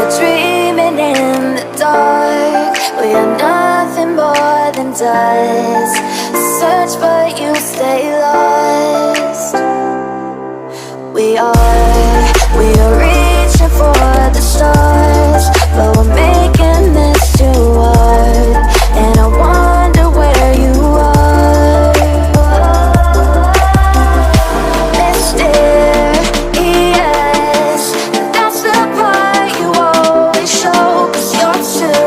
are dreaming in the dark. We are nothing more than dust. Search but you stay lost. We are reaching for the stars, but we're making this too hard. And I wonder where you are. Mysterious, that's the part you always show. 'Cause you're too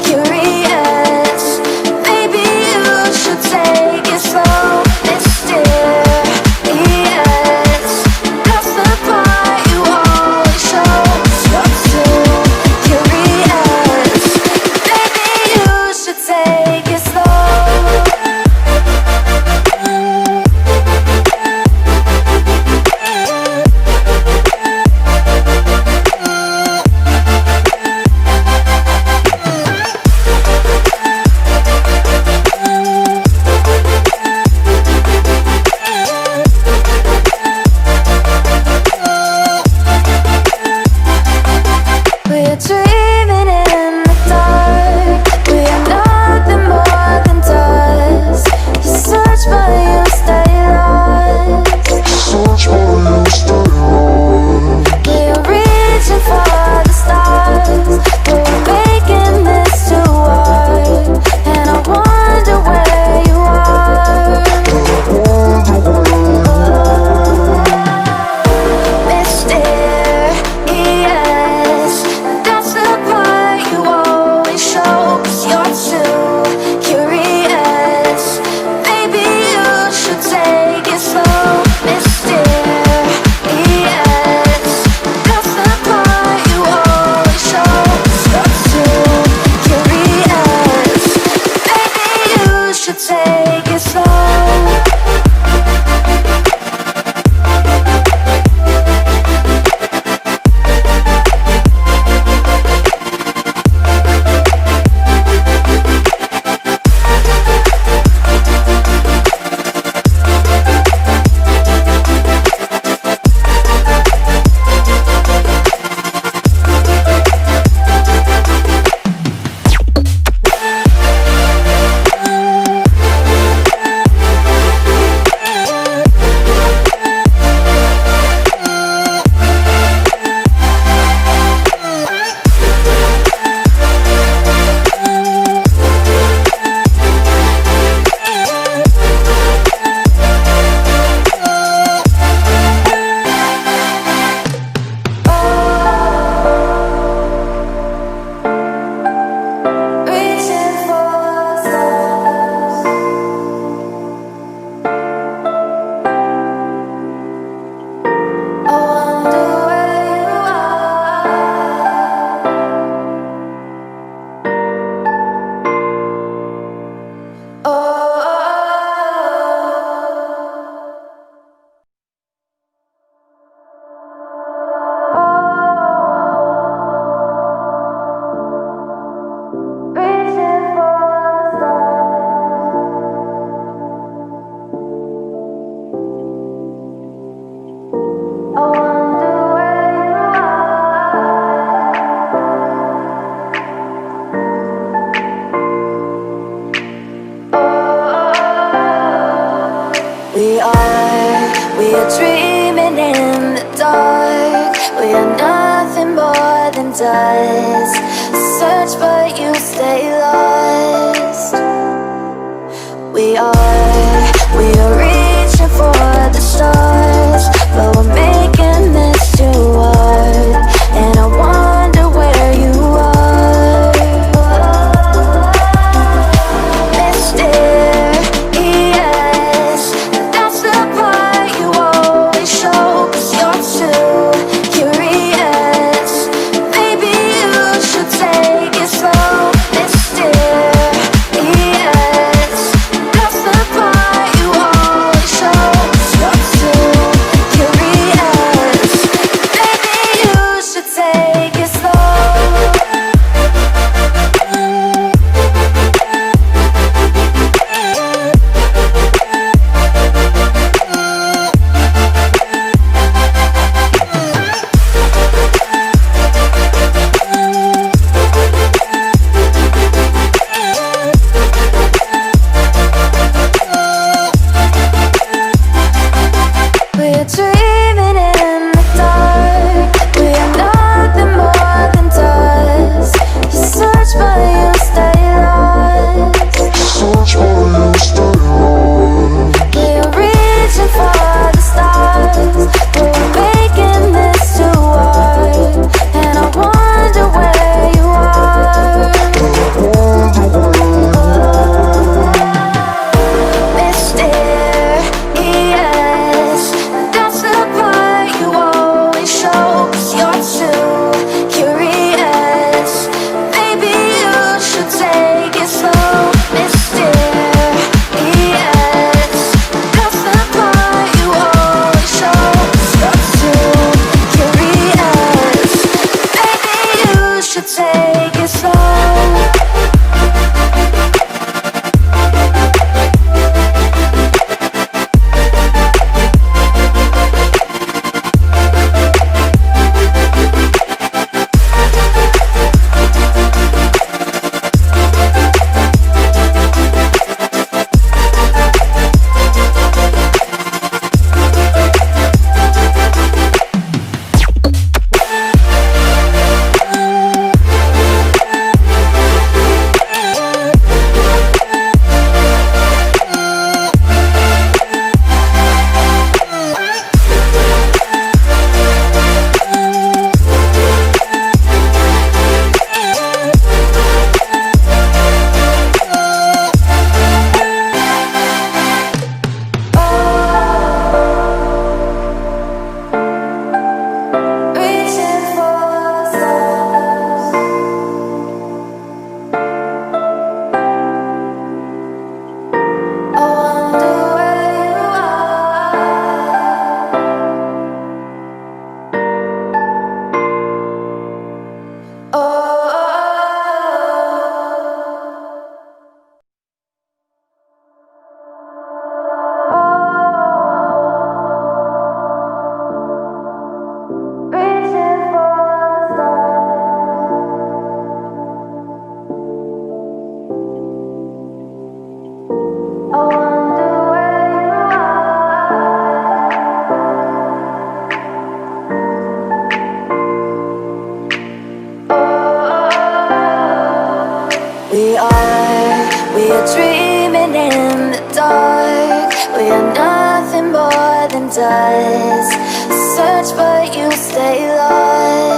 curious. Maybe you should take it slow. Mysterious, that's the part you always show. 'Cause you're too curious. Maybe you should take it slow. We're dreaming in the dark. We are nothing more than dust. You search but you stay lost. We are reaching for the stars, but we're making this too hard. And I wonder where you are. Mysterious, that's the part you always show. 'Cause you're too curious. Maybe you should take it slow. Mysterious, that's the part you always show. 'Cause you're too curious. Maybe you should take it slow. Reaching for stars. I wonder where you are. Reaching for stars. I wonder where you are. We are dreaming in the dark. We are nothing more than dust. Search but you stay lost. We are reaching for the stars, but we're making this too hard. And I wonder where you are. Mysterious, that's the part you always show. 'Cause you're too curious. Maybe you should take it slow. Mysterious. should take it slow. We are dreaming in the dark. We are nothing more than dust. Search but you stay lost.